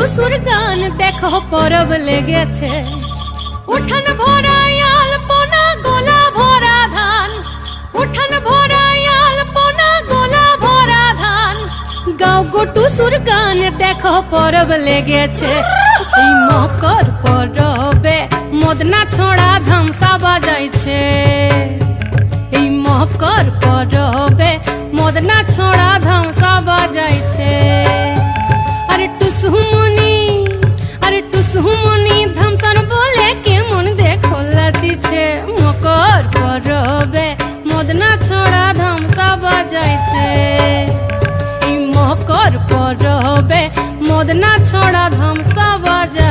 টুসুর গান দেখো পরব লেগেছে। উঠান ভরাই আলপনা গোলা ভরা ধান, উঠান ভরাই আলপনা গোলা ভরা ধান। গাও গো টুসুর গান দেখো পরব লেগেছে। এই মকর পরবে মদনা ছোড়া ধামসা বাজাইছে। এই মকর পরবে মদনা ছোড়া ধামসা বাজাইছে। আরে টুসুমনি, আরে টুসুমনি ধামসান বলে কেমন দেখো লাচিছে। মকর পরবে মদনা ছোড়া ধামসা বাজাইছে। এই মকর পরবে মদনা ছোড়া ধামসা বাজাইছে।